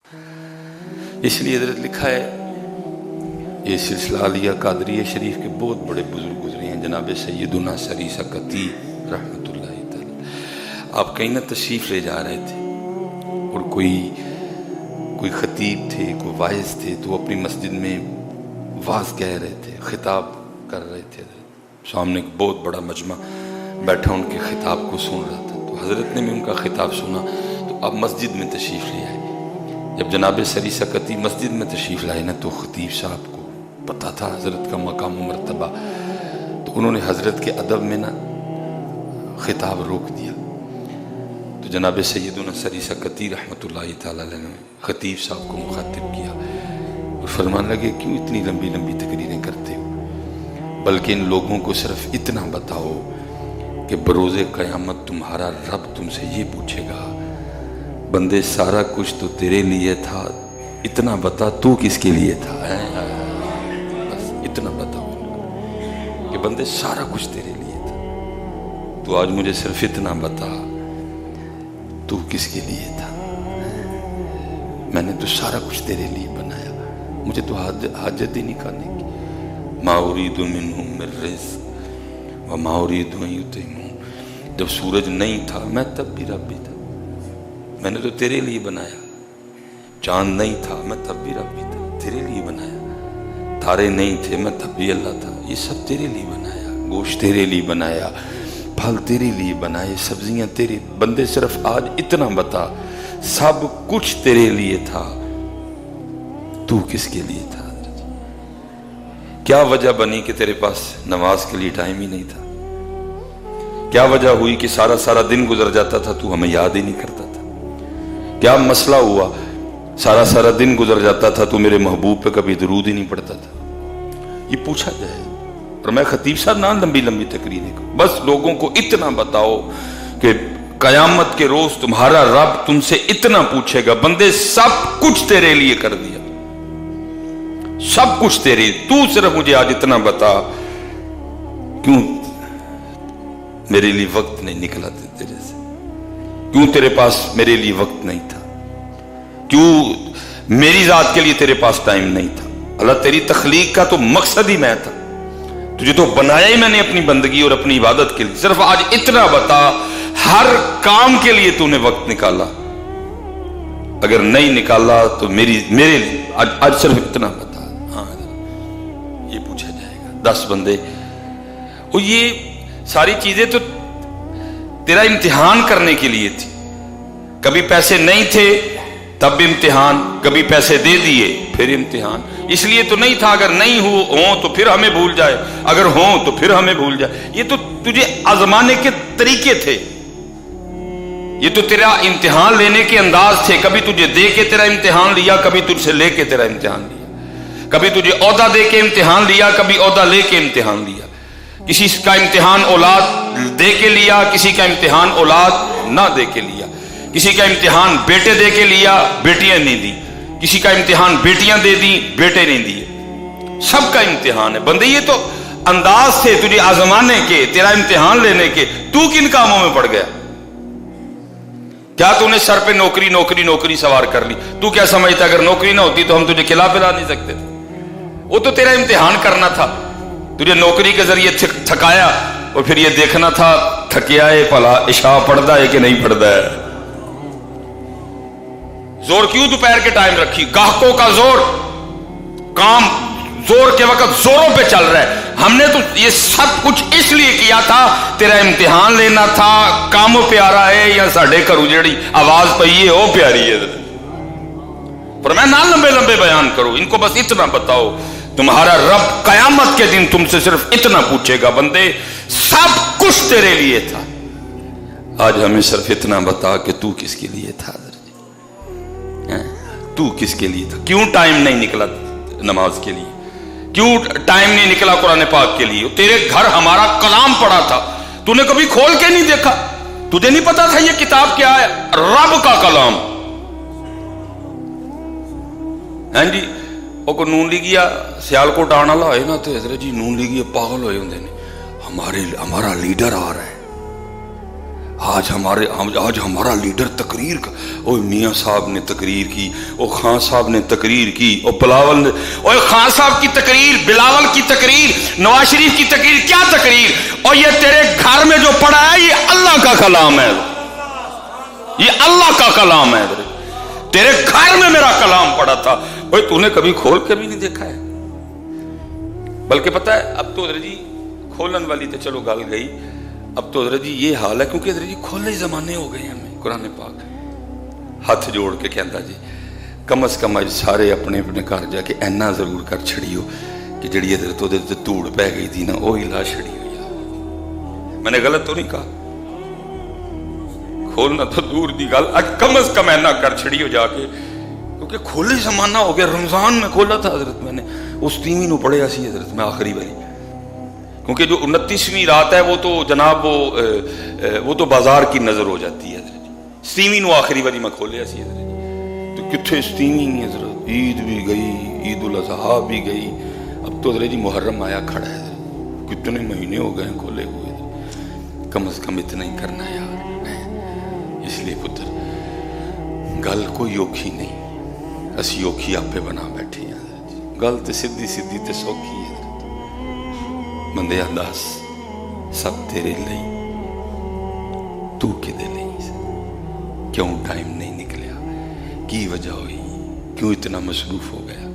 اس لیے حضرت لکھا ہے یہ سلسلہ علیہ قادریہ شریف کے بہت بڑے بزرگ گزرے ہیں، جناب سیدنا سری سکتی رحمۃ اللہ تعالی۔ آپ کہیں نہ تشریف لے جا رہے تھے اور کوئی خطیب تھے، کوئی واعظ تھے، تو اپنی مسجد میں واعظ کہہ رہے تھے، خطاب کر رہے تھے، سامنے ایک بہت بڑا مجمع بیٹھا ان کے خطاب کو سن رہا تھا، تو حضرت نے بھی ان کا خطاب سنا تو آپ مسجد میں تشریف لے آئے۔ جب جناب سری سکتی مسجد میں تشریف لائے نا تو خطیب صاحب کو پتا تھا حضرت کا مقام و مرتبہ، تو انہوں نے حضرت کے ادب میں نا خطاب روک دیا۔ تو جناب سیدنا سری سکتی رحمۃ اللہ تعالی علیہ نے خطیب صاحب کو مخاطب کیا اور فرمانے لگے کیوں اتنی لمبی لمبی تقریریں کرتے ہو، بلکہ ان لوگوں کو صرف اتنا بتاؤ کہ بروز قیامت تمہارا رب تم سے یہ پوچھے گا بندے سارا کچھ تو تیرے لیے تھا، اتنا بتا تو کس کے لیے تھا۔ بس اتنا بتاؤ کہ بندے سارا کچھ تیرے لیے تھا، تو آج مجھے صرف اتنا بتا تو کس کے لیے تھا۔ میں نے تو سارا کچھ تیرے لیے بنایا، مجھے تو حاجت ہی نہیں کھانے کی۔ ما اريد منهم من رزق وما اريد ان يطعمون۔ جب سورج نہیں تھا میں تب بھی رب بھی تھا، میں نے تو تیرے لیے بنایا۔ چاند نہیں تھا میں تب بھی رب بھی تھا، تیرے لیے بنایا۔ تارے نہیں تھے میں تب بھی اللہ تھا، یہ سب تیرے لیے بنایا۔ گوشت تیرے لیے بنایا، پھل تیرے لیے بنائے، سبزیاں تیرے۔ بندے صرف آج اتنا بتا سب کچھ تیرے لیے تھا، تو کس کے لیے تھا؟ کیا وجہ بنی کہ تیرے پاس نماز کے لیے ٹائم ہی نہیں تھا؟ کیا وجہ ہوئی کہ سارا دن گزر جاتا تھا تو ہمیں یاد ہی نہیں کرتا تھا؟ کیا مسئلہ ہوا سارا دن گزر جاتا تھا تو میرے محبوب پہ کبھی درود ہی نہیں پڑتا تھا؟ یہ پوچھا جائے۔ اور میں خطیب صاحب نہ لمبی لمبی تقریریں کروں، بس لوگوں کو اتنا بتاؤ کہ قیامت کے روز تمہارا رب تم سے اتنا پوچھے گا بندے سب کچھ تیرے لیے کر دیا، سب کچھ تیرے، تو صرف مجھے آج اتنا بتا کیوں میرے لیے وقت نہیں نکلا تیرے سے، کیوں تیرے پاس میرے لیے وقت نہیں تھا، کیوں میری ذات کے لیے تیرے پاس ٹائم نہیں تھا۔ اللہ تیری تخلیق کا تو مقصد ہی میں تھا، تجھے تو بنایا ہی میں نے اپنی بندگی اور اپنی عبادت کے لیے، صرف آج اتنا بتا ہر کام کے لیے تو نے وقت نکالا، اگر نہیں نکالا تو میرے لیے آج صرف اتنا بتا۔ ہاں یہ پوچھا جائے گا 10 بندے، اور یہ ساری چیزیں تو تیرا امتحان کرنے کے لیے تھی۔ کبھی پیسے نہیں تھے تب بھی امتحان، کبھی پیسے دے دیے پھر امتحان۔ اس لیے تو نہیں تھا اگر نہیں ہوں تو پھر ہمیں بھول جائے، اگر ہوں تو پھر ہمیں بھول جائے۔ یہ تو تجھے آزمانے کے طریقے تھے، یہ تو تیرا امتحان لینے کے انداز تھے۔ کبھی تجھے دے کے تیرا امتحان لیا، کبھی تجھ سے لے کے تیرا امتحان لیا، کبھی تجھے عہدہ دے کے امتحان لیا، کبھی عہدہ لے کے امتحان لیا۔ کسی کا امتحان اولاد دے کے لیا، کسی کا امتحان اولاد نہ دے کے لیا، کسی کا امتحان بیٹے دے کے لیا، بیٹیاں نہیں دی، کسی کا امتحان بیٹیاں دے دی، بیٹے نہیں دیے۔ سب کا امتحان ہے بندے، یہ تو انداز تھے تجھے آزمانے کے، تیرا امتحان لینے کے۔ تو کن کاموں میں پڑ گیا؟ کیا تو نے سر پہ نوکری سوار کر لی؟ تو کیا سمجھتا اگر نوکری نہ ہوتی تو ہم تجھے کھلا پلا نہیں سکتے تھے؟ وہ تو تیرا امتحان کرنا تھا، تجھے نوکری کے ذریعے تھکایا اور پھر یہ دیکھنا تھا تھکیا ہے بھلا عشاء پڑھتا ہے کہ نہیں پڑھتا ہے۔ زور کیوں دوپہر کے ٹائم رکھی؟ گاہکوں کا زور، کام زور کے وقت زوروں پہ چل رہا ہے۔ ہم نے تو یہ سب کچھ اس لیے کیا تھا، تیرا امتحان لینا تھا۔ کاموں پہ آ رہا ہے یا ساڈے گھروں جڑی آواز پئی ہے وہ پیاری ہے۔ پر میں نہ لمبے بیان کروں، ان کو بس اتنا بتاؤ تمہارا رب قیامت کے دن تم سے صرف اتنا پوچھے گا بندے سب کچھ تیرے لیے تھا، آج ہمیں صرف اتنا بتا کہ تو کس کے لیے تھا، تو کس کے لیے تھا؟ کیوں ٹائم نہیں نکلا نماز کے لیے؟ کیوں ٹائم نہیں نکلا قرآن پاک کے لیے؟ تیرے گھر ہمارا کلام پڑا تھا، تو نے کبھی کھول کے نہیں دیکھا؟ تجھے نہیں پتا تھا یہ کتاب کیا ہے؟ رب کا کلام۔ ہاں جی، وہ کو نون لیگیا سیالکوٹ آنا لا ہوئے نا تو حضرت جی نون لیگیا پاگل ہوئے ہوندے نے، ہمارا لیڈر آ رہا ہے، آج ہمارا لیڈر تقریر کا، او میاں صاحب نے تقریر کی، او خان صاحب نے تقریر کی، او بلاول نے، او خان صاحب کی تقریر، بلاول کی تقریر، نواز شریف کی تقریر، کیا تقریر؟ اور یہ تیرے گھر میں جو پڑا ہے یہ اللہ کا کلام ہے، یہ اللہ کا کلام ہے، تیرے گھر میں میرا کلام پڑا تھا، اوے تو نے کبھی کھول کے بھی نہیں دیکھا ہے؟ بلکہ پتہ ہے اب تو حضرت جی کھولن والی تو چلو گل گئی، اب تو حضرت جی یہ حال ہے، کیونکہ حضرت جی کھولے زمانے ہو گئے ہیں ہمیں۔ قرآن پاک ہاتھ جوڑ کے کہتا جی کم از کم اج سارے اپنے اپنے گھر جا کے اینا ضرور کر چھڑیو کہ جڑی حضرت ادھر تے توڑ پہ گئی تھی نا وہی لا چھڑی ہوئی ہے۔ میں نے غلط تو نہیں کہا؟ کھولنا تو دور دی گل، اج کم از کم اینا کر چھڑیو جا کے، کیونکہ کھولے زمانہ ہو گیا۔ رمضان میں کھولا تھا حضرت، میں نے اس تیویں نو پڑھیا سی حضرت میں آخری والی، کیونکہ جو 29ویں رات ہے وہ تو جناب وہ تو بازار کی نظر ہو جاتی ہے حضرت۔ ستیویں نو آخری والی میں کھولیا سی حضرت، تو کتنے ستیویں نہیں حضرت، عید بھی گئی، عید الاضحیٰ بھی گئی، اب تو حضرت جی محرم آیا کھڑا ہے حضرت، کتنے مہینے ہو گئے ہیں کھولے ہوئے حضرت۔ کم از کم اتنا ہی کرنا ہے یار۔ اس لیے پتر گل کوئی اوکھی نہیں، اسی اوکھی آپ پہ بنا بیٹھے ہیں حضرت، گل تے سیدھی سیدھی تے سوکھی ہے حضرت۔ بندے انداز سب تیرے لئی، تو کدے لئی، کیوں ٹائم نہیں نکلیا، کی وجہ ہوئی، کیوں اتنا مصروف ہو گیا؟